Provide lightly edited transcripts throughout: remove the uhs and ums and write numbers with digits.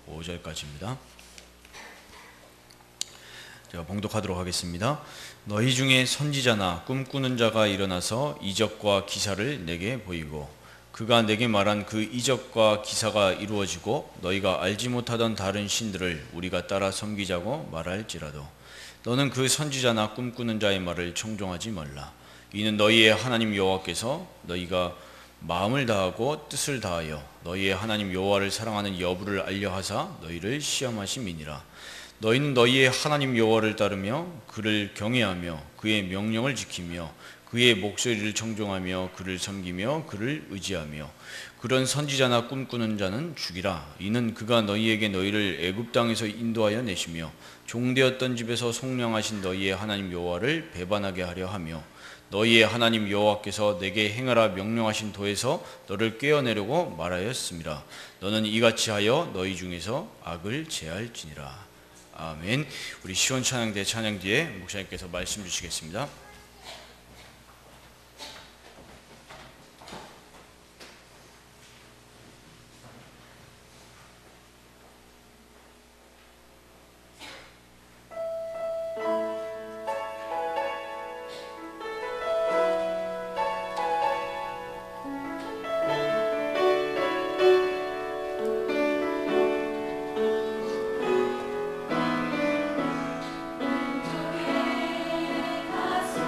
5절까지입니다. 제가 봉독하도록 하겠습니다. 너희 중에 선지자나 꿈꾸는 자가 일어나서 이적과 기사를 내게 보이고 그가 내게 말한 그 이적과 기사가 이루어지고 너희가 알지 못하던 다른 신들을 우리가 따라 섬기자고 말할지라도 너는 그 선지자나 꿈꾸는 자의 말을 청종하지 말라. 이는 너희의 하나님 여호와께서 너희가 마음을 다하고 뜻을 다하여 너희의 하나님 여호와를 사랑하는 여부를 알려 하사 너희를 시험하심이니라. 너희는 너희의 하나님 여호와를 따르며 그를 경외하며 그의 명령을 지키며 그의 목소리를 청종하며 그를 섬기며 그를 의지하며 그런 선지자나 꿈꾸는 자는 죽이라. 이는 그가 너희에게 너희를 애굽 땅에서 인도하여 내시며 종되었던 집에서 속량하신 너희의 하나님 여호와를 배반하게 하려 하며 너희의 하나님 여호와께서 내게 행하라 명령하신 도에서 너를 꿰어내려고 말하였습니다. 너는 이같이 하여 너희 중에서 악을 제할지니라. 아멘. 우리 시온 찬양대 찬양 뒤에 목사님께서 말씀 주시겠습니다. 가슴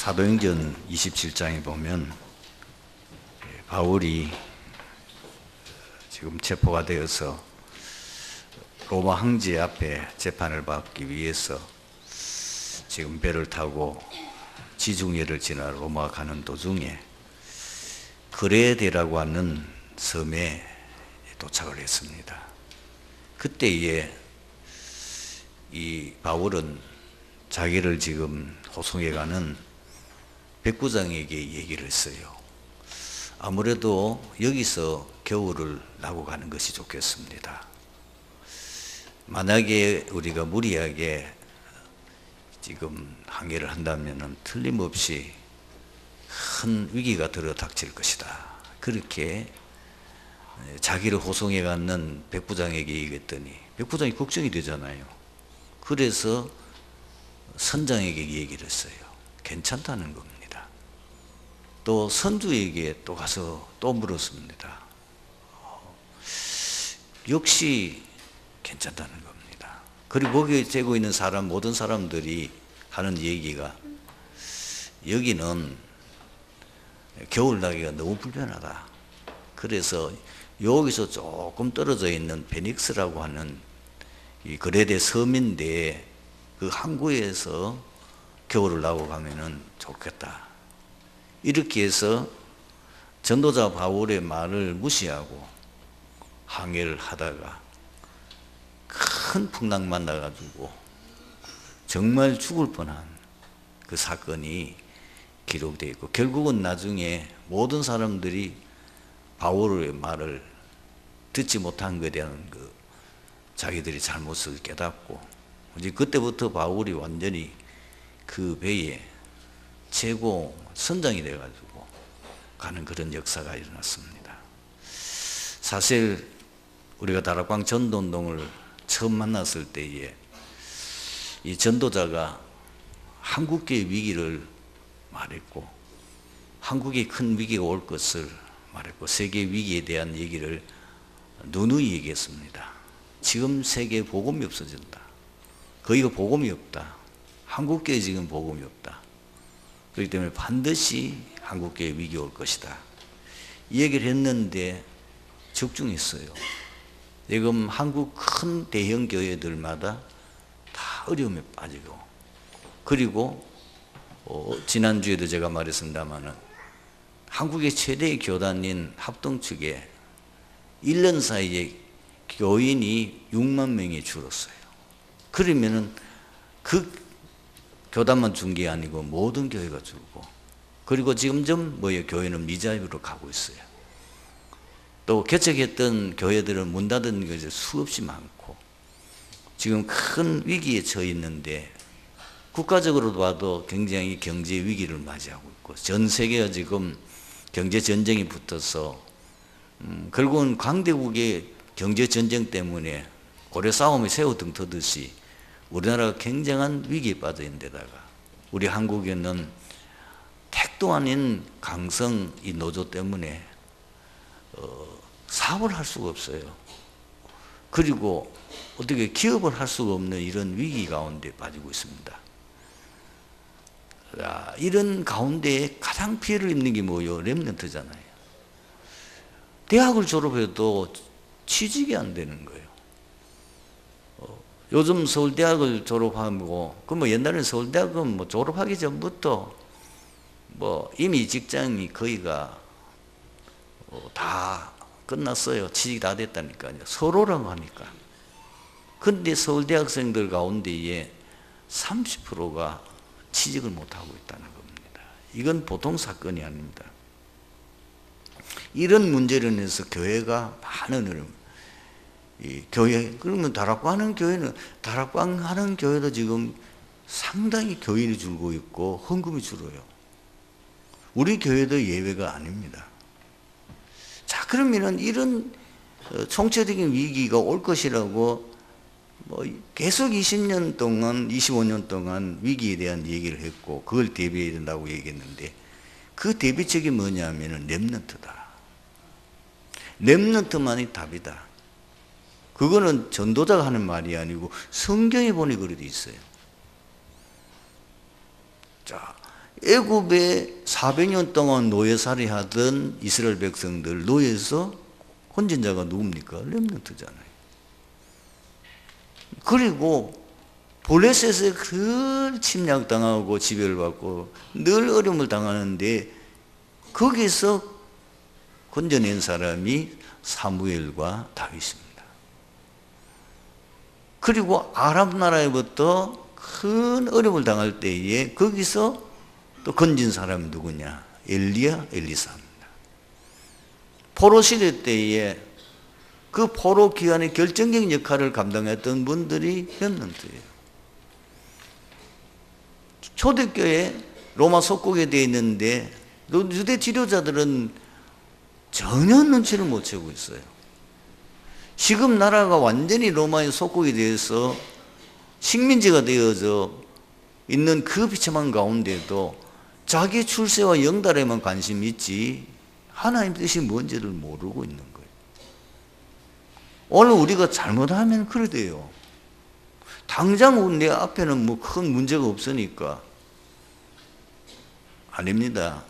사도행전 27장에 보면 바울이 지금 체포가 되어서 로마 황제 앞에 재판을 받기 위해서 지금 배를 타고 지중해를 지나 로마 가는 도중에 그레데라고 하는 섬에 도착을 했습니다. 그때에 이 바울은 자기를 지금 호송해가는 백부장에게 얘기를 했어요. 아무래도 여기서 겨울을 나고 가는 것이 좋겠습니다. 만약에 우리가 무리하게 지금 항해를 한다면 틀림없이 큰 위기가 들어닥칠 것이다. 그렇게 자기를 호송해 가는 백부장에게 얘기했더니 백부장이 걱정이 되잖아요. 그래서 선장에게 얘기를 했어요. 괜찮다는 겁니다. 또 선주에게 또 가서 또 물었습니다. 역시 괜찮다는 겁니다. 그리고 거기에 재고 있는 사람, 모든 사람들이 하는 얘기가 여기는 겨울 나기가 너무 불편하다. 그래서 여기서 조금 떨어져 있는 베닉스라고 하는 이 그레데 섬인데 그 항구에서 겨울을 나고 가면은 좋겠다. 이렇게 해서 전도자 바울의 말을 무시하고 항해를 하다가 큰 풍랑 만나가지고 정말 죽을 뻔한 그 사건이 기록되어 있고, 결국은 나중에 모든 사람들이 바울의 말을 듣지 못한 것에 대한 그 자기들이 잘못을 깨닫고, 이제 그때부터 바울이 완전히 그 배에 최고 선장이 돼가지고 가는 그런 역사가 일어났습니다. 사실 우리가 다락방 전도운동을 처음 만났을 때에 이 전도자가 한국교회 위기를 말했고, 한국에 큰 위기가 올 것을 말했고, 세계 위기에 대한 얘기를 누누이 얘기했습니다. 지금 세계에 복음이 없어진다. 거기가 복음이 없다. 한국교회 지금 복음이 없다. 그렇기 때문에 반드시 한국교회 위기 올 것이다. 이 얘기를 했는데 적중했어요. 지금 한국 큰 대형 교회들마다 다 어려움에 빠지고, 그리고 지난주에도 제가 말했습니다마는 한국의 최대의 교단인 합동측에 1년 사이에 교인이 6만 명이 줄었어요. 그러면은 그 교단만 준 게 아니고 모든 교회가 줄고, 그리고 지금 교회는 미자유로 가고 있어요. 또 개척했던 교회들은 문 닫은 것이 수없이 많고, 지금 큰 위기에 처해 있는데 국가적으로 봐도 굉장히 경제 위기를 맞이하고 있고, 전 세계가 지금 경제 전쟁이 붙어서 결국은 강대국의 경제 전쟁 때문에 고래 싸움에 새우 등 터듯이 우리나라가 굉장한 위기에 빠져 있는 데다가 우리 한국에는 택도 아닌 강성 이 노조 때문에 사업을 할 수가 없어요. 그리고 어떻게 기업을 할 수가 없는 이런 위기 가운데 빠지고 있습니다. 이런 가운데 가장 피해를 입는 게 뭐예요? 렘넌트잖아요. 대학을 졸업해도 취직이 안 되는 거예요. 요즘 서울대학을 졸업하고, 옛날에는 서울대학은 졸업하기 전부터 이미 직장이 거의가 다 끝났어요. 취직 다 됐다니까요. 서로라고 하니까. 근데 서울대학생들 가운데에 30%가 취직을 못하고 있다는 겁니다. 이건 보통 사건이 아닙니다. 이런 문제로 인해서 교회가 많은 그러면 다락방 하는 교회도 지금 상당히 교인이 줄고 있고 헌금이 줄어요. 우리 교회도 예외가 아닙니다. 자, 그러면은 이런 총체적인 위기가 올 것이라고 계속 20년 동안, 25년 동안 위기에 대한 얘기를 했고, 그걸 대비해야 된다고 얘기했는데, 그 대비책이 뭐냐면은 렘넌트다. 렘넌트만이 답이다. 그거는 전도자가 하는 말이 아니고 성경에 보니 그래 돼 있어요. 자, 애굽에 400년 동안 노예살이 하던 이스라엘 백성들 노예에서 건진자가 누굽니까? 렘넌트잖아요. 그리고 블레셋에 늘 침략당하고 지배를 받고 늘 어려움을 당하는데 거기서 건져낸 사람이 사무엘과 다윗입니다. 그리고 아랍 나라에부터 큰 어려움을 당할 때에 거기서 또 건진 사람이 누구냐? 엘리야, 엘리사입니다. 포로 시대 때에 그 포로 기간의 결정적인 역할을 감당했던 분들이 렘넌트예요. 초대교회 로마 속국에 되어 있는데 유대 지도자들은 전혀 눈치를 못 채고 있어요. 지금 나라가 완전히 로마의 속국이 되어서 식민지가 되어져 있는 그 비참한 가운데도 자기 출세와 영달에만 관심이 있지 하나님 뜻이 뭔지를 모르고 있는 거예요. 오늘 우리가 잘못하면 그래 돼요. 당장 내 앞에는 뭐 큰 문제가 없으니까. 아닙니다.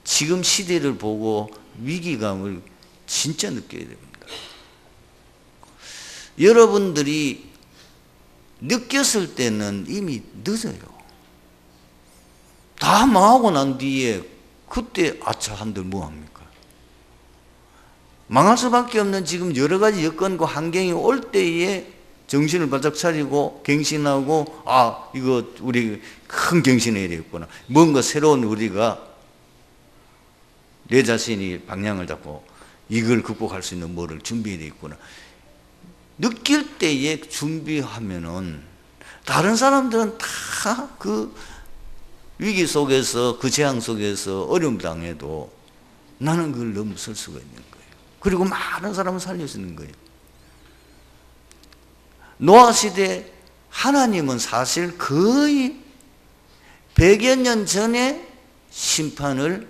지금 시대를 보고 위기감을 진짜 느껴야 됩니다. 여러분들이 느꼈을 때는 이미 늦어요. 다 망하고 난 뒤에 그때 아차 한들 뭐합니까? 망할 수밖에 없는 지금 여러 가지 여건과 환경이 올 때에 정신을 바짝 차리고 갱신하고 이거 우리 큰 갱신해야 되겠구나. 뭔가 새로운 우리가 내 자신이 방향을 잡고 이걸 극복할 수 있는 뭐를 준비해야 되겠구나. 느낄 때에 준비하면은 다른 사람들은 다 그 위기 속에서 그 재앙 속에서 어려움 당해도 나는 그걸 넘어설 수가 있는 거예요. 그리고 많은 사람을 살릴 수 있는 거예요. 노아 시대 하나님은 사실 거의 100여 년 전에 심판을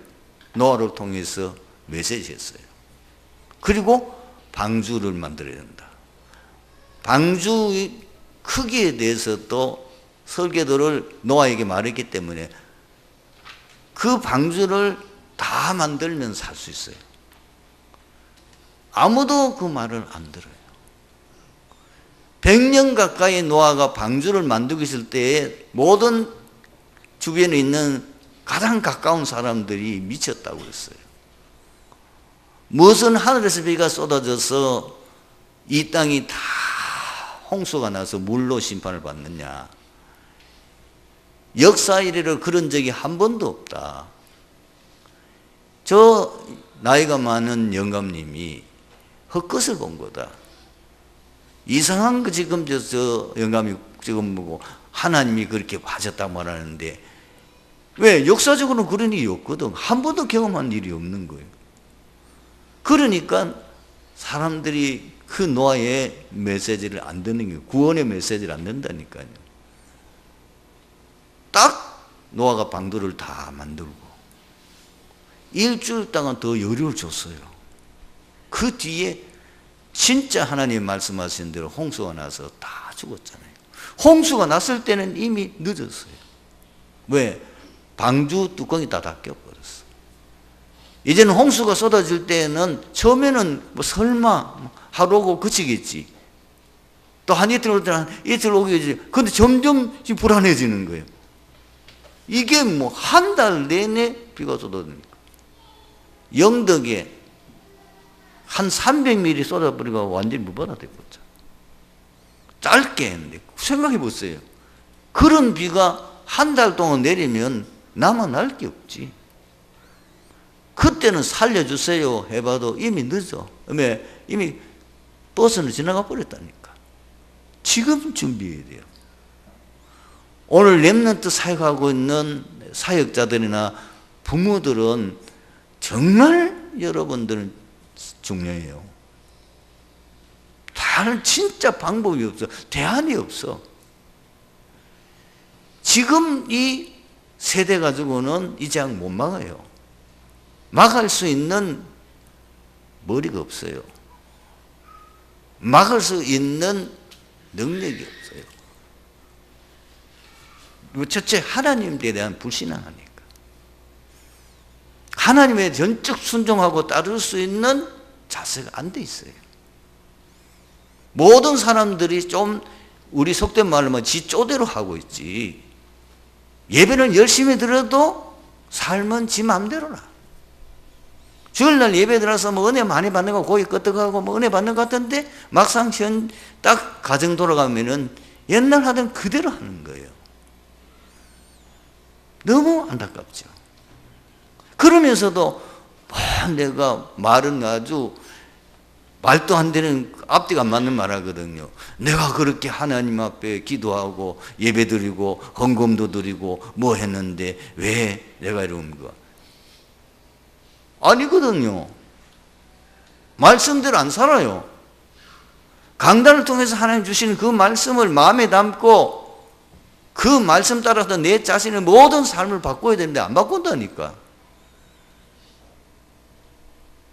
노아를 통해서 메시지했어요. 그리고 방주를 만들어야 된다. 방주의 크기에 대해서 또 설계도를 노아에게 말했기 때문에 그 방주를 다 만들면 살 수 있어요. 아무도 그 말을 안 들어요. 100년 가까이 노아가 방주를 만들고 있을 때에 모든 주변에 있는 가장 가까운 사람들이 미쳤다고 그랬어요. 무슨 하늘에서 비가 쏟아져서 이 땅이 다 홍수가 나서 물로 심판을 받느냐. 역사 이래로 그런 적이 한 번도 없다. 저 나이가 많은 영감님이 헛것을 본 거다. 이상한 거 지금 저 영감이 지금 뭐고 하나님이 그렇게 하셨다고 말하는데 왜? 역사적으로는 그런 일이 없거든. 한 번도 경험한 일이 없는 거예요. 그러니까 사람들이 그 노아의 메시지를 안 듣는 거예요. 구원의 메시지를 안 듣는다니까요. 딱 노아가 방도를 다 만들고 일주일 동안 더 여유를 줬어요. 그 뒤에 진짜 하나님 말씀하신 대로 홍수가 나서 다 죽었잖아요. 홍수가 났을 때는 이미 늦었어요. 왜? 방주 뚜껑이 다 닫혀버렸어. 이제는 홍수가 쏟아질 때는 처음에는 뭐 설마 하루고 그치겠지. 또 한 이틀 올 때는 이틀 오겠지. 근데 점점 불안해지는 거예요. 이게 뭐 한 달 내내 비가 쏟아지니까. 영덕에 한 300mm 쏟아버리고 완전히 무바다 됐었죠. 짧게 했는데 생각해 보세요. 그런 비가 한 달 동안 내리면 남아날 게 없지. 그때는 살려주세요 해봐도 이미 늦어. 이미 버스는 지나가 버렸다니까. 지금 준비해야 돼요. 오늘 렘넌트 사역하고 있는 사역자들이나 부모들은 정말 여러분들은 중요해요. 다른 진짜 방법이 없어. 대안이 없어. 지금 이 세대 가지고는 이 재앙 못 막아요. 막을 수 있는 머리가 없어요. 막을 수 있는 능력이 없어요. 첫째, 하나님에 대한 불신앙하니까. 하나님의 전적 순종하고 따를 수 있는 자세가 안 돼 있어요. 모든 사람들이 좀 우리 속된 말로 하면 지 쪼대로 하고 있지. 예배는 열심히 드려도 삶은 지 마음대로라. 주일날 예배 들어서 뭐 은혜 많이 받는 거 고기 끄떡하고 뭐 은혜 받는 것 같은데 막상 딱 가정 돌아가면은 옛날 하던 그대로 하는 거예요. 너무 안타깝죠. 그러면서도 내가 말은 아주 말도 안 되는 앞뒤가 안 맞는 말 하거든요. 내가 그렇게 하나님 앞에 기도하고 예배 드리고 헌금도 드리고 뭐 했는데 왜 내가 이런 거 아니거든요. 말씀대로 안 살아요. 강단을 통해서 하나님 주시는 그 말씀을 마음에 담고 그 말씀 따라서 내 자신의 모든 삶을 바꿔야 되는데 안 바꾼다니까.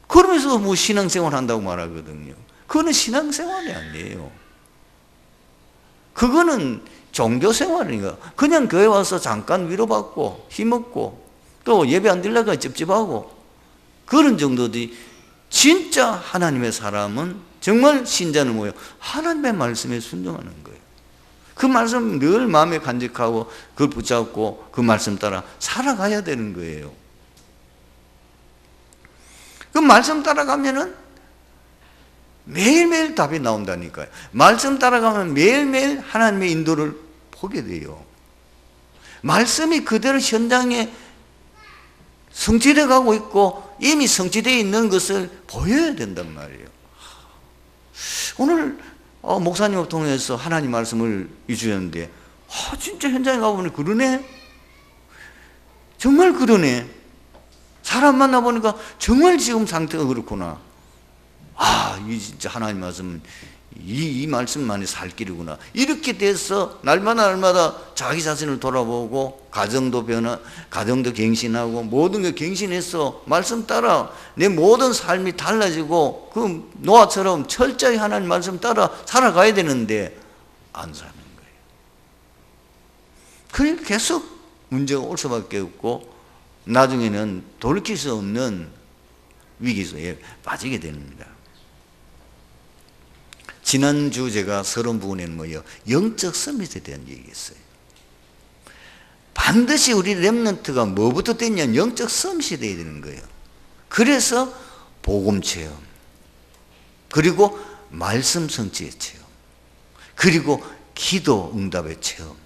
그러면서 뭐 신앙생활 한다고 말하거든요. 그거는 신앙생활이 아니에요. 그거는 종교생활이니까 그냥 교회 와서 잠깐 위로받고 힘없고 또 예배 안 드리려고 찝찝하고 그런 정도지. 진짜 하나님의 사람은 정말 신자는 뭐예요? 하나님의 말씀에 순종하는 거예요. 그 말씀 늘 마음에 간직하고 그걸 붙잡고 그 말씀 따라 살아가야 되는 거예요. 그 말씀 따라가면은 매일매일 답이 나온다니까요. 말씀 따라가면 매일매일 하나님의 인도를 보게 돼요. 말씀이 그대로 현장에 성취되어 가고 있고 이미 성취되어 있는 것을 보여야 된단 말이에요. 오늘 목사님을 통해서 하나님 말씀을 주셨는데 진짜 현장에 가보니 그러네. 정말 그러네. 사람 만나보니까 정말 지금 상태가 그렇구나. 이 진짜 하나님 말씀은 이 말씀만이 살 길이구나. 이렇게 돼서 날마다 자기 자신을 돌아보고 가정도 갱신하고 모든 게 갱신해서 말씀 따라 내 모든 삶이 달라지고 그 노아처럼 철저히 하나님 말씀 따라 살아가야 되는데 안 사는 거예요. 그러니까 계속 문제가 올 수밖에 없고 나중에는 돌이킬 수 없는 위기에 빠지게 됩니다. 지난주 제가 서론 부분에는 뭐예요? 영적 서밋에 대한 얘기했어요. 반드시 우리 렘넌트가 뭐부터 됐냐면 영적 서밋이 돼야 되는 거예요. 그래서 복음 체험, 그리고 말씀 성취의 체험, 그리고 기도 응답의 체험,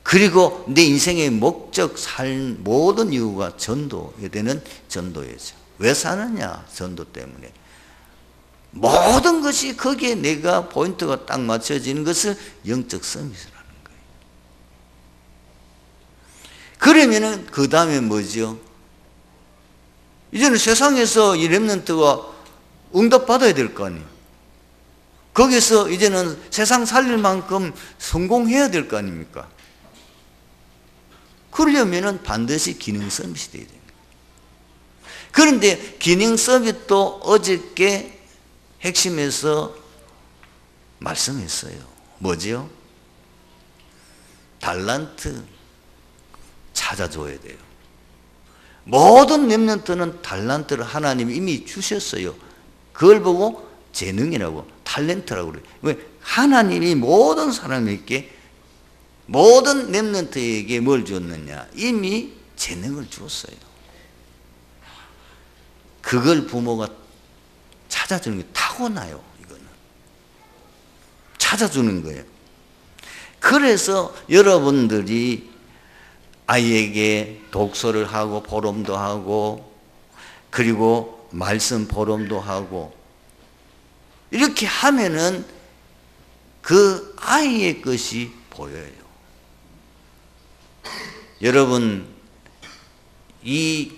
그리고 내 인생의 목적, 삶 모든 이유가 전도에 되는 전도예죠. 왜 사느냐? 전도 때문에. 모든 것이 거기에 내가 포인트가 딱 맞춰지는 것을 영적 서밋이라는 거예요. 그러면은 그 다음에 뭐죠? 이제는 세상에서 이 렘넌트가 응답 받아야 될 거 아니에요. 거기서 이제는 세상 살릴 만큼 성공해야 될 거 아닙니까? 그러려면은 반드시 기능 서밋이 돼야 됩니다. 그런데 기능 서밋도 어저께 핵심에서 말씀했어요. 뭐지요? 달란트 찾아줘야 돼요. 모든 렘넌트는 달란트를 하나님이 이미 주셨어요. 그걸 보고 재능이라고 탤런트라고 그래요. 왜? 하나님이 모든 사람에게 모든 렘넌트에게 뭘 줬느냐? 이미 재능을 주었어요. 그걸 부모가 찾아주는 게 타고나요. 이거는 찾아주는 거예요. 그래서 여러분들이 아이에게 독서를 하고 포럼도 하고 그리고 말씀 포럼도 하고 이렇게 하면은 그 아이의 것이 보여요. 여러분 이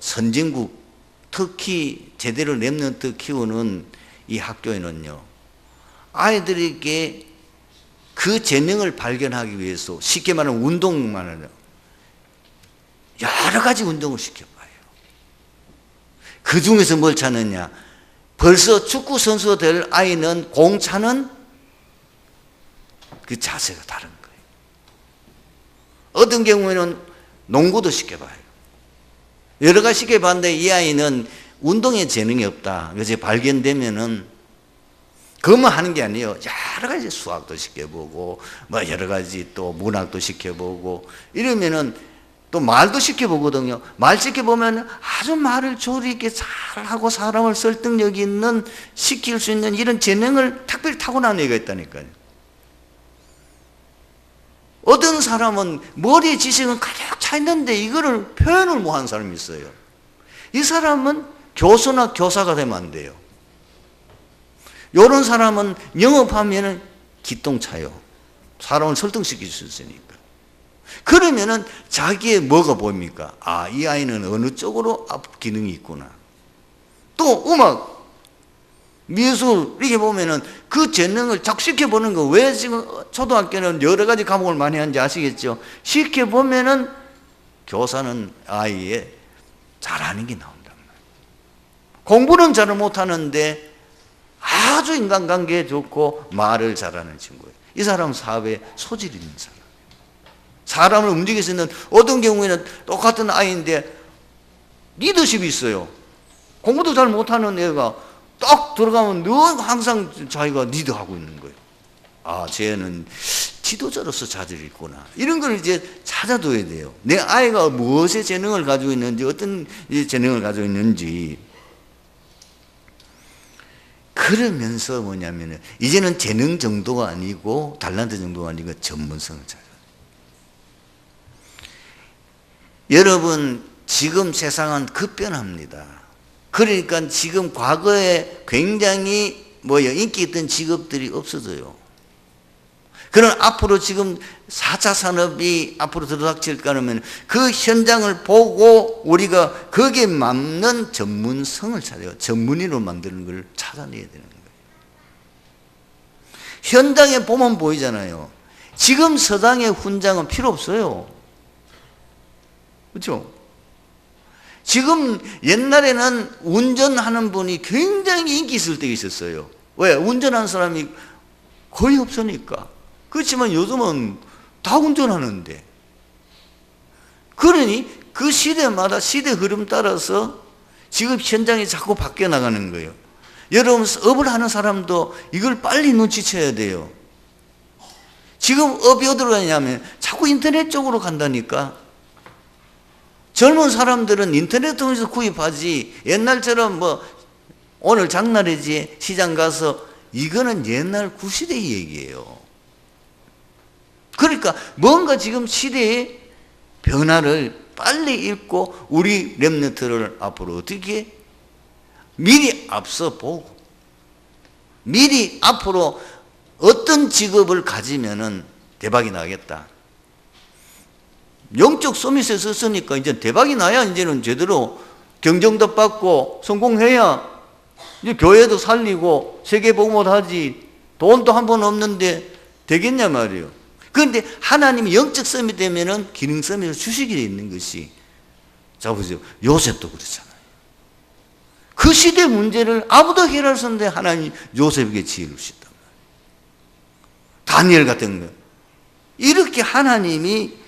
선진국 특히 제대로 렘넌트 키우는 이 학교에는요, 아이들에게 그 재능을 발견하기 위해서 쉽게 말하면 운동만 하죠. 여러 가지 운동을 시켜봐요. 그 중에서 뭘 찾느냐? 벌써 축구 선수가 될 아이는 공 차는 그 자세가 다른 거예요. 어떤 경우에는 농구도 시켜봐요. 여러 가지 시켜봤는데 이 아이는 운동에 재능이 없다. 그래서 발견되면은 그것만 하는 게 아니에요. 여러 가지 수학도 시켜보고 뭐 여러 가지 또 문학도 시켜보고 이러면은 또 말도 시켜보거든요. 말 시켜보면 아주 말을 조리 있게 잘하고 사람을 설득력 있는 시킬 수 있는 이런 재능을 특별히 타고난 애가 있다니까요. 어떤 사람은 머리 지식은 가득 차 있는데 이거를 표현을 못하는 사람이 있어요. 이 사람은 교수나 교사가 되면 안 돼요. 이런 사람은 영업하면 기똥차요. 사람을 설득시킬 수 있으니까. 그러면은 자기의 뭐가 보입니까? 아, 이 아이는 어느 쪽으로 기능이 있구나. 또 음악, 미술 이렇게 보면은 그 재능을 자꾸 시켜보는 거. 왜 지금 초등학교는 여러 가지 과목을 많이 하는지 아시겠죠? 시켜보면은 교사는 아이의 잘하는 게 나온단 말이에요. 공부는 잘 못하는데 아주 인간관계에 좋고 말을 잘하는 친구예요. 이 사람은 사회에 소질 있는 사람. 사람을 움직일 수 있는 어떤 경우에는 똑같은 아이인데 리더십이 있어요. 공부도 잘 못하는 애가 딱 들어가면 늘 항상 자기가 리드하고 있는 거예요. 아, 쟤는 지도자로서 자질이 있구나. 이런 걸 이제 찾아둬야 돼요. 내 아이가 무엇에 재능을 가지고 있는지, 어떤 재능을 가지고 있는지. 그러면서 뭐냐면은 이제는 재능 정도가 아니고 달란트 정도가 아니고 전문성을 찾아요. 여러분, 지금 세상은 급변합니다. 그러니까 지금 과거에 굉장히 인기 있던 직업들이 없어져요. 그럼 앞으로 지금 4차 산업이 앞으로 들어닥칠까 하면 그 현장을 보고 우리가 거기에 맞는 전문성을 찾아요. 전문인으로 만드는 걸 찾아내야 되는 거예요. 현장에 보면 보이잖아요. 지금 서당의 훈장은 필요 없어요. 그렇죠? 지금 옛날에는 운전하는 분이 굉장히 인기 있을 때가 있었어요. 왜? 운전하는 사람이 거의 없으니까. 그렇지만 요즘은 다 운전하는데. 그러니 그 시대마다 시대 흐름 따라서 지금 현장이 자꾸 바뀌어 나가는 거예요. 여러분, 업을 하는 사람도 이걸 빨리 눈치채야 돼요. 지금 업이 어디로 가냐면 자꾸 인터넷 쪽으로 간다니까. 젊은 사람들은 인터넷 통해서 구입하지, 옛날처럼 오늘 장날이지 시장 가서, 이거는 옛날 구시대의 얘기예요. 그러니까 뭔가 지금 시대의 변화를 빨리 읽고 우리 렘넌트를 앞으로 어떻게 미리 앞서 보고 미리 앞으로 어떤 직업을 가지면은 대박이 나겠다. 영적 서밋에 썼으니까 이제 대박이 나야 이제는 제대로 경정도 받고 성공해야 이제 교회도 살리고 세계복음도 하지. 돈도 한 번 없는데 되겠냐 말이에요. 그런데 하나님이 영적 서밋 되면은 기능 서밋을 주시게 돼 있는 것이, 자 보세요. 요셉도 그렇잖아요. 그 시대 문제를 아무도 해결할 수 없는데 하나님 요셉에게 지혜를 주셨단 말이에요. 다니엘 같은 거. 이렇게 하나님이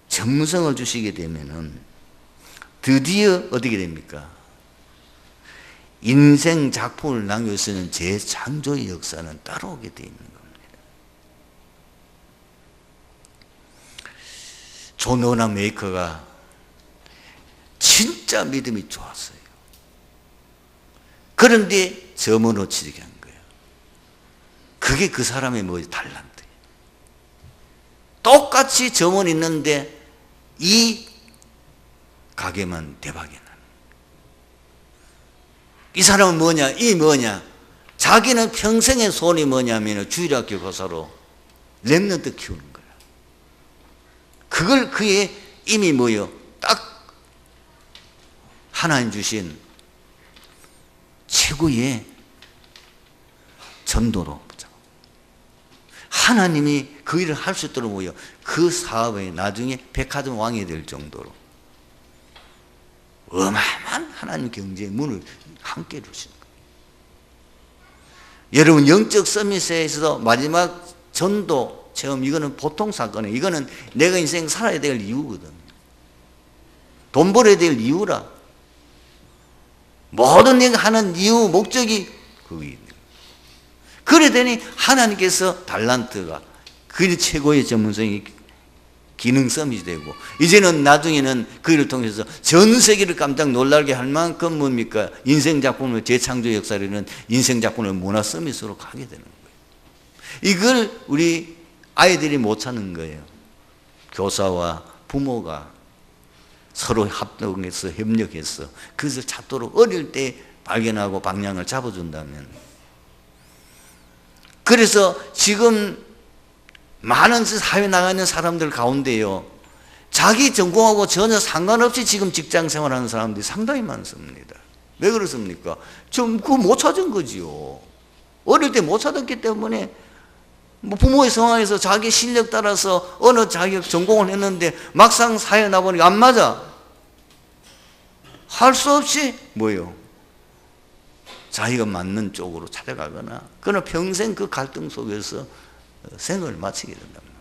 전문성을 주시게 되면은 드디어 어떻게 됩니까? 인생 작품을 남겨 쓰는 재창조의 역사는 따라오게 되어 있는 겁니다. 존 워낙 메이커가 진짜 믿음이 좋았어요. 그런데 점을 놓치게 한 거예요. 그게 그 사람의 달란트예요. 똑같이 점은 있는데 이 가게만 대박이 나는. 이 사람은 뭐냐? 자기는 평생의 소원이 뭐냐면 주일학교 교사로 렘넌트 키우는 거야. 그걸 그의 이미 딱 하나님 주신 최고의 전도로 하나님이 그 일을 할 수 있도록 그 사업에 나중에 백화점 왕이 될 정도로 어마어마한 하나님 경제의 문을 함께 주시는 거예요. 여러분, 영적 서밋에서 마지막 전도 체험, 이거는 보통 사건이에요. 이거는 내가 인생 살아야 될 이유거든. 돈 벌어야 될 이유라. 모든 내가 하는 이유, 목적이 그게 있는 거예요. 그래 되니 하나님께서 달란트가 그 최고의 전문성이 기능성이 되고, 이제는 나중에는 그 일을 통해서 전 세계를 깜짝 놀라게 할 만큼 뭡니까? 인생 작품을, 재창조 역사라는 인생 작품을 문화 서밋으로 가게 되는 거예요. 이걸 우리 아이들이 못 찾는 거예요. 교사와 부모가 서로 합동해서 협력해서 그것을 찾도록 어릴 때 발견하고 방향을 잡아준다면. 그래서 지금 많은 사회 나가는 사람들 가운데요, 자기 전공하고 전혀 상관없이 지금 직장 생활하는 사람들이 상당히 많습니다. 왜 그렇습니까? 좀 그거 못 찾은 거지요. 어릴 때 못 찾았기 때문에 뭐 부모의 상황에서 자기 실력 따라서 어느 자격 전공을 했는데 막상 사회에 나보니까 안 맞아. 할 수 없이 뭐예요? 자기가 맞는 쪽으로 찾아가거나, 그러나 평생 그 갈등 속에서 생을 마치게 된단 말이에요.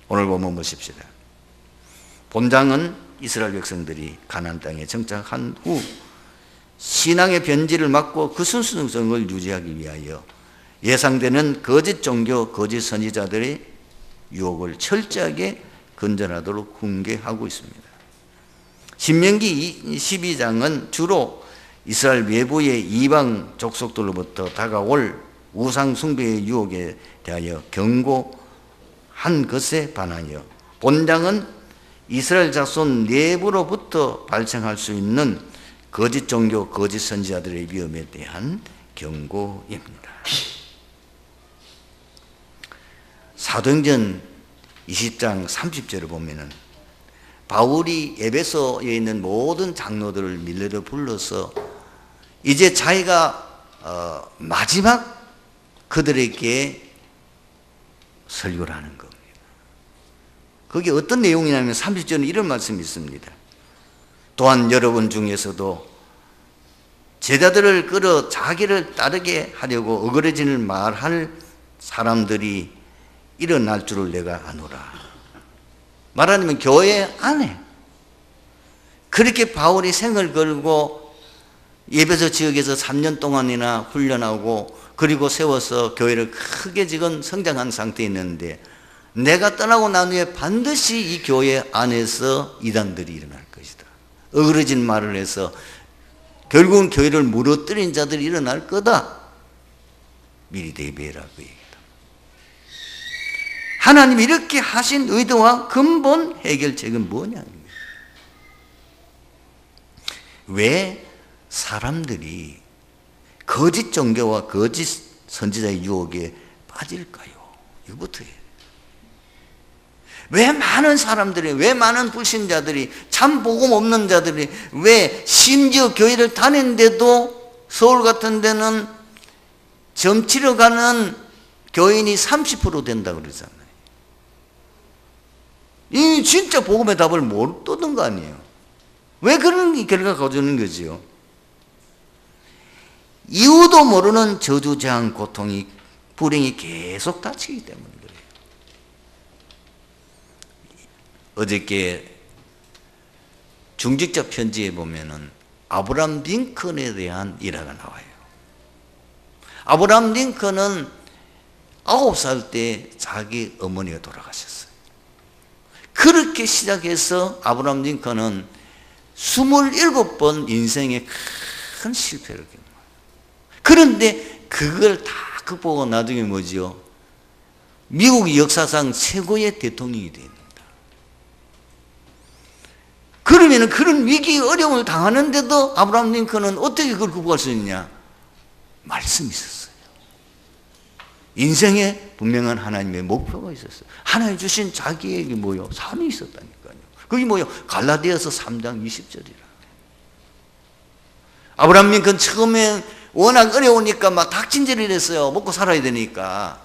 오늘 본문 보십시다. 본장은 이스라엘 백성들이 가나안 땅에 정착한 후 신앙의 변질을 막고 그 순수성을 유지하기 위하여 예상되는 거짓 종교, 거짓 선지자들의 유혹을 철저하게 근절하도록 훈계하고 있습니다. 신명기 12장은 주로 이스라엘 외부의 이방 족속들로부터 다가올 우상 숭배의 유혹에 대하여 경고한 것에 반하여, 본장은 이스라엘 자손 내부로부터 발생할 수 있는 거짓 종교, 거짓 선지자들의 위험에 대한 경고입니다. 사도행전 20장 30절을 보면은 바울이 에베소에 있는 모든 장로들을 밀레로 불러서 이제 자기가 마지막 그들에게 설교를 하는 겁니다. 그게 어떤 내용이냐면 30절에 이런 말씀이 있습니다. 또한 여러분 중에서도 제자들을 끌어 자기를 따르게 하려고 어그러지는 말할 사람들이 일어날 줄을 내가 아노라. 말하자면 교회 안에 그렇게 바울이 생을 걸고 에베소 지역에서 3년 동안이나 훈련하고 그리고 세워서 교회를 크게 지금 성장한 상태에 있는데, 내가 떠나고 난 후에 반드시 이 교회 안에서 이단들이 일어날 것이다. 어그러진 말을 해서 결국은 교회를 무너뜨린 자들이 일어날 거다. 미리 대비해라, 그 얘기다. 하나님이 이렇게 하신 의도와 근본 해결책은 뭐냐? 왜 사람들이 거짓 종교와 거짓 선지자의 유혹에 빠질까요? 이거부터 해요. 왜 많은 사람들이, 왜 많은 불신자들이, 참 복음 없는 자들이, 왜 심지어 교회를 다니는데도 서울 같은 데는 점치러 가는 교인이 30% 된다고 그러잖아요. 이 진짜 복음의 답을 못 떠든 거 아니에요. 왜 그런 결과가 거두는 거지요? 이유도 모르는 저주, 재앙, 고통이, 불행이 계속 닥치기 때문에 그래요. 어저께 중직자 편지에 보면은 아브라함 링컨에 대한 일화가 나와요. 아브라함 링컨은 9살 때 자기 어머니가 돌아가셨어요. 그렇게 시작해서 아브라함 링컨은 27번 인생의 큰 실패를 겪어요. 그런데 그걸 다 극복하고 나중에 뭐지요? 미국 역사상 최고의 대통령이 됩니다. 그러면 그런 위기, 어려움을 당하는데도 아브라함 링컨은 어떻게 그걸 극복할 수 있냐? 말씀이 있었어요. 인생에 분명한 하나님의 목표가 있었어요. 하나님 주신 자기에게 뭐요? 삶이 있었다니까요. 그게 뭐요? 갈라디아서 3장 20절이라. 아브라함 링컨 처음에 워낙 어려우니까 막 닥친질을 했어요. 먹고 살아야 되니까.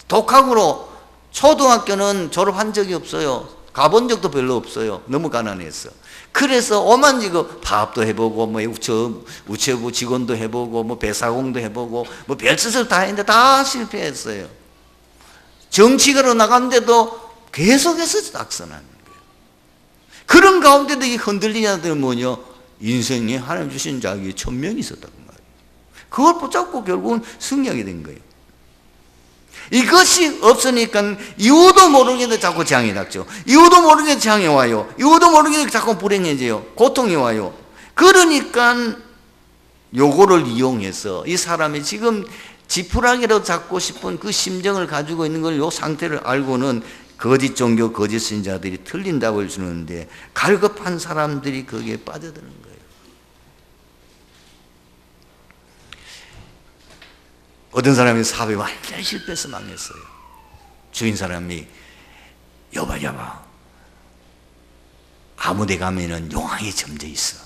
독학으로 초등학교는 졸업한 적이 없어요. 가본 적도 별로 없어요. 너무 가난했어. 그래서 오만지고 파업도 해보고 뭐 우체부 직원도 해보고 뭐 배사공도 해보고 뭐 별짓을 다 했는데 다 실패했어요. 정치가로 나갔는데도 계속해서 낙선하는 거예요. 그런 가운데도 이 흔들리는 자들은 뭐냐? 인생에 하나님 주신 자격이 1000명이 있었다는 말이에요. 그걸 붙잡고 결국은 승리하게 된 거예요. 이것이 없으니까 이유도 모르겠는데 자꾸 재앙이 닥쳐. 이유도 모르겠는데 재앙이 와요. 이유도 모르겠는데 자꾸 불행해져요. 고통이 와요. 그러니까 요거를 이용해서 이 사람이 지금 지푸라기로 잡고 싶은 그 심정을 가지고 있는 걸 요 상태를 알고는 거짓 종교, 거짓 신자들이 틀린 답을 주는데 갈급한 사람들이 거기에 빠져드는 거예요. 어떤 사람이 사업이 완전히 실패해서 망했어요. 주인 사람이 여봐 아무 데 가면은 용왕이 점져 있어.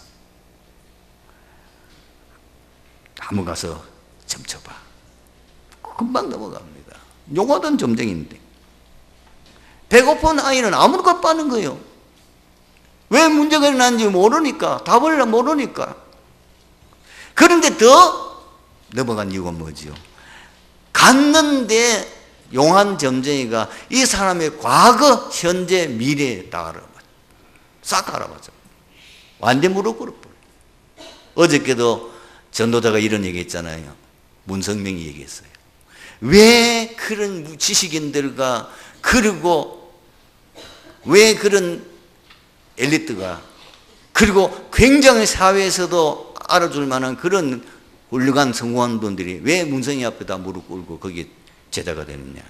한번 가서 점쳐봐. 금방 넘어갑니다. 용하던 점쟁인데 배고픈 아이는 아무것도 빠는 거예요. 왜 문제가 일어났는지 모르니까, 답을 모르니까. 그런데 더 넘어간 이유가 뭐지요? 갔는데 용한 점쟁이가 이 사람의 과거, 현재, 미래에 다 알아봤어요. 싹 알아봤어요. 완전 무릎 꿇어버려요. 어저께도 전도자가 이런 얘기 했잖아요. 문성명이 얘기했어요. 왜 그런 지식인들과 그리고 왜 그런 엘리트가 그리고 굉장히 사회에서도 알아줄 만한 그런 훌륭한 성공한 분들이 왜 문성이 앞에다 무릎 꿇고 거기에 제자가 되느냐?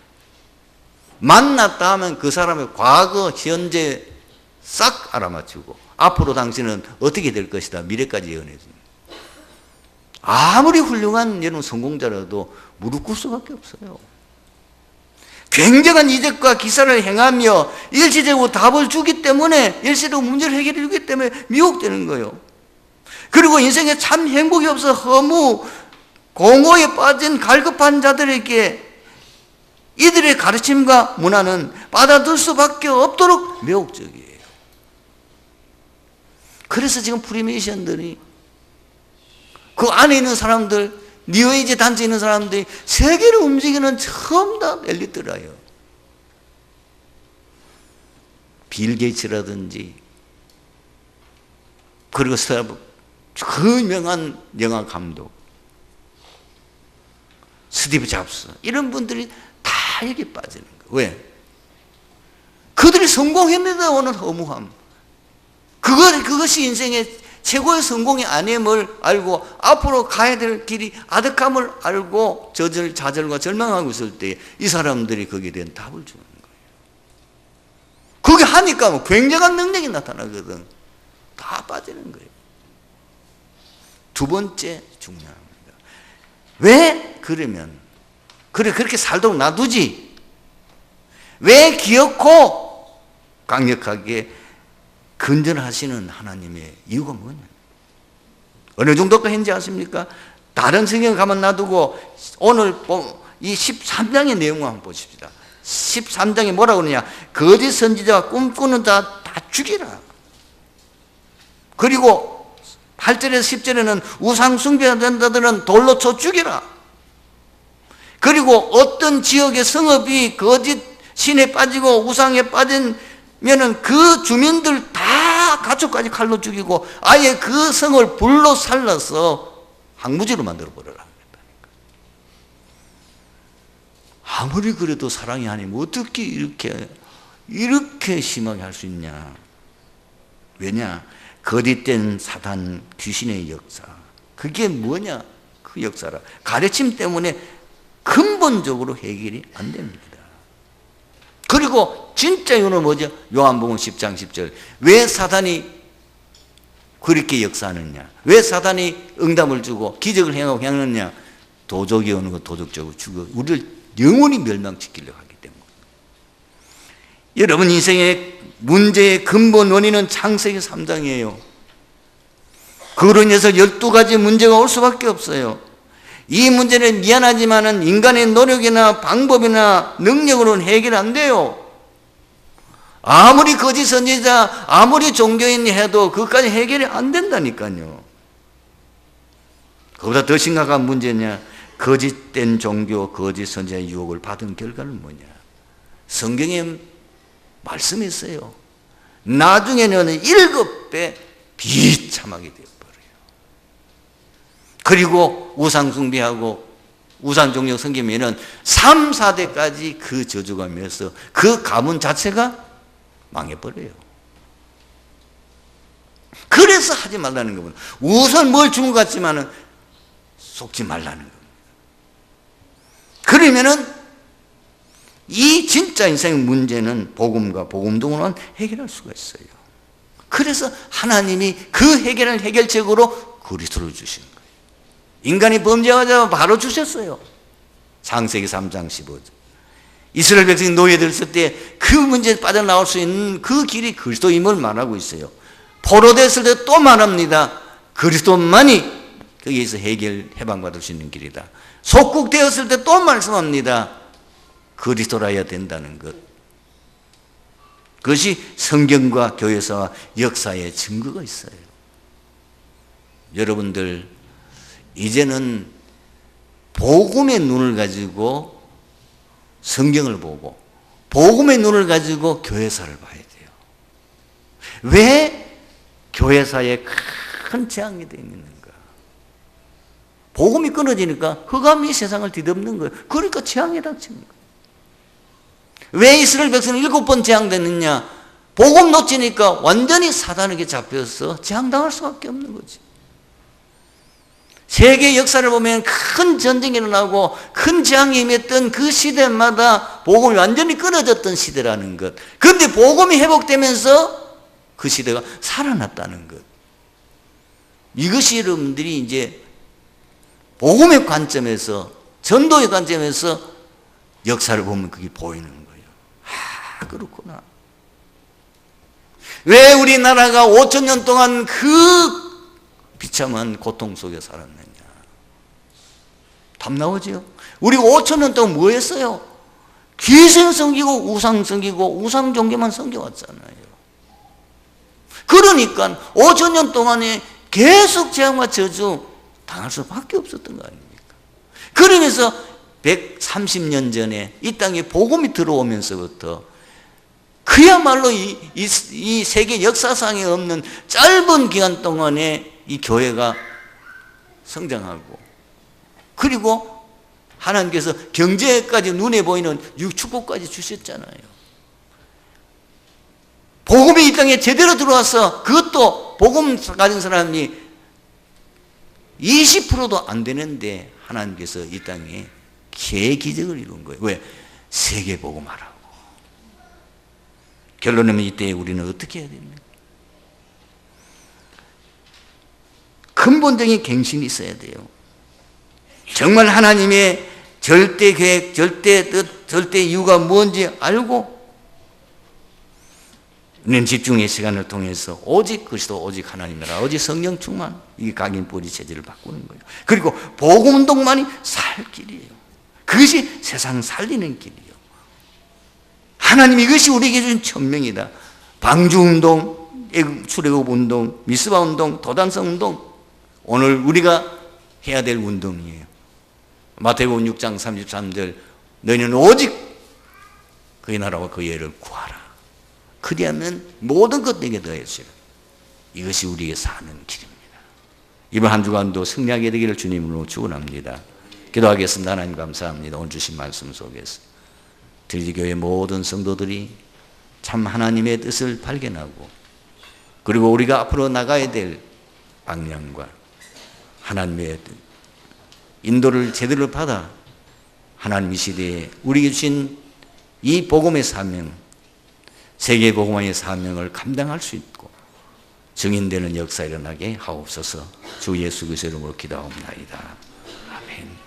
만났다 하면 그 사람의 과거, 현재 싹 알아맞히고 앞으로 당신은 어떻게 될 것이다 미래까지 예언해 줍니다. 아무리 훌륭한 여러분 성공자라도 무릎 꿇을 수밖에 없어요. 굉장한 이적과 기사를 행하며 일시적으로 답을 주기 때문에 일시적으로 문제를 해결해 주기 때문에 미혹되는 거예요. 그리고 인생에 참 행복이 없어 허무 공허에 빠진 갈급한 자들에게 이들의 가르침과 문화는 받아들 수밖에 없도록 매혹적이에요. 그래서 지금 프리메이션들이 그 안에 있는 사람들, 뉴에이지 단체에 있는 사람들이 세계를 움직이는 처음 다 엘리트라요. 빌 게이츠라든지 그리고 그 유명한 영화 감독 스티브 잡스 이런 분들이 다 여기 빠지는 거예요. 왜? 그들이 성공했는데 오는 허무함, 그것이 인생의 최고의 성공의 아님을 알고 앞으로 가야 될 길이 아득함을 알고 좌절과 절망하고 있을 때 이 사람들이 거기에 대한 답을 주는 거예요. 그게 하니까 뭐 굉장한 능력이 나타나거든. 다 빠지는 거예요. 두 번째 중요합니다. 왜 그러면 그렇게 살도록 놔두지? 왜 기어코 강력하게 근절하시는 하나님의 이유가 뭐냐? 어느 정도까지 했는지 아십니까? 다른 성경 가만 놔두고 오늘 이 13장의 내용을 한번 보십시다. 13장에 뭐라고 그러냐? 거짓 선지자와 꿈꾸는 자 다 죽이라. 그리고 8절에서 10절에는 우상 숭배하는 자들은 돌로 쳐 죽이라. 그리고 어떤 지역의 성읍이 거짓 신에 빠지고 우상에 빠지면은 그 주민들 다 가축까지 칼로 죽이고 아예 그 성을 불로 살라서 항무지로 만들어 버려라. 아무리 그래도 사랑이 하나님 어떻게 이렇게 심하게 할 수 있냐? 왜냐? 거짓된 사단 귀신의 역사. 그게 뭐냐? 그 역사라. 가르침 때문에 근본적으로 해결이 안 됩니다. 그리고 진짜 이유는 뭐죠? 요한복음 10장 10절. 왜 사단이 그렇게 역사하느냐? 왜 사단이 응답을 주고 기적을 행하고 행하느냐? 도적이 오는 거 도적적으로 죽어 우리를 영원히 멸망시키려고 하기 때문에. 여러분 인생의 문제의 근본 원인은 창세기 3장이에요. 그로 인해서 12가지 문제가 올 수밖에 없어요. 이 문제는 미안하지만은 인간의 노력이나 방법이나 능력으로는 해결 안 돼요. 아무리 거짓 선지자, 아무리 종교인이 해도 그것까지 해결이 안 된다니까요. 그보다 더 심각한 문제냐? 거짓된 종교, 거짓 선지자의 유혹을 받은 결과는 뭐냐? 성경에 말씀했어요. 나중에는 7배 비참하게 되어버려요. 그리고 우상 숭배하고 우상 종교 섬기면은 3, 4대까지 그 저주가 면서 그 가문 자체가 망해버려요. 그래서 하지 말라는 겁니다. 우선 뭘 준 것 같지만은 속지 말라는 겁니다. 그러면은 이 진짜 인생의 문제는 복음과 복음동으로만 해결할 수가 있어요. 그래서 하나님이 그 해결을 해결책으로 그리스도를 주신 거예요. 인간이 범죄하자 바로 주셨어요. 창세기 3장 15절. 이스라엘 백성이 노예됐을 때 그 문제에 빠져나올 수 있는 그 길이 그리스도임을 말하고 있어요. 포로됐을 때 또 말합니다. 그리스도만이 거기에서 해방받을 수 있는 길이다. 속국되었을 때 또 말씀합니다. 그리스도라야 된다는 것. 그것이 성경과 교회사와 역사의 증거가 있어요. 여러분들 이제는 복음의 눈을 가지고 성경을 보고 복음의 눈을 가지고 교회사를 봐야 돼요. 왜 교회사에 큰 재앙이 되어 있는가? 복음이 끊어지니까 흑암이 세상을 뒤덮는 거예요. 그러니까 재앙이 닥치는 거예요. 왜 이스라엘 백성은 7번 재앙됐느냐? 복음 놓치니까 완전히 사단에게 잡혀서 재앙당할 수밖에 없는 거지. 세계 역사를 보면 큰 전쟁이 일어나고 큰 재앙이 임했던 그 시대마다 복음이 완전히 끊어졌던 시대라는 것. 그런데 복음이 회복되면서 그 시대가 살아났다는 것. 이것이 여러분들이 이제 복음의 관점에서, 전도의 관점에서 역사를 보면 그게 보이는 거예요. 아, 그렇구나. 왜 우리나라가 5,000년 동안 그 비참한 고통 속에 살았느냐? 답 나오죠? 우리가 5,000년 동안 뭐 했어요? 귀신 섬기고 우상 섬기고 우상 종교만 섬겨왔잖아요. 그러니까 5,000년 동안에 계속 재앙과 저주 당할 수밖에 없었던 거 아닙니까? 그러면서 130년 전에 이 땅에 복음이 들어오면서부터 그야말로 이 세계 역사상에 없는 짧은 기간 동안에 이 교회가 성장하고, 그리고 하나님께서 경제까지 눈에 보이는 축복까지 주셨잖아요. 복음이 이 땅에 제대로 들어와서 그것도 복음 가진 사람이 20%도 안 되는데 하나님께서 이 땅에 기적을 이룬 거예요. 왜? 세계 복음하라고. 결론은 이때 우리는 어떻게 해야 됩니까? 근본적인 갱신이 있어야 돼요. 정말 하나님의 절대 계획, 절대 뜻, 절대 이유가 뭔지 알고 우리는 집중의 시간을 통해서 오직 그리스도, 오직 하나님 나라, 오직 성령 충만, 이 각인뿌리 체질을 바꾸는 거예요. 그리고 복음운동만이 살 길이에요. 그것이 세상 살리는 길이에요. 하나님 이것이 우리에게 주신 천명이다. 방주운동, 출애굽운동, 미스바운동, 도단성운동, 오늘 우리가 해야 될 운동이에요. 마태복음 6장 33절, 너희는 오직 그의 나라와 그의 의를 구하라. 그리하면 모든 것 내게 더해주리라. 이것이 우리의 사는 길입니다. 이번 한 주간도 승리하게 되기를 주님으로 축원합니다. 기도하겠습니다. 하나님 감사합니다. 오늘 주신 말씀 속에서 들리교회 모든 성도들이 참 하나님의 뜻을 발견하고, 그리고 우리가 앞으로 나가야 될 방향과 하나님의 인도를 제대로 받아 하나님 이 시대에 우리에게 주신 이 복음의 사명, 세계 복음화의 사명을 감당할 수 있고 증인되는 역사 일어나게 하옵소서. 주 예수 그리스도 이름으로 기도하옵나이다. 아멘.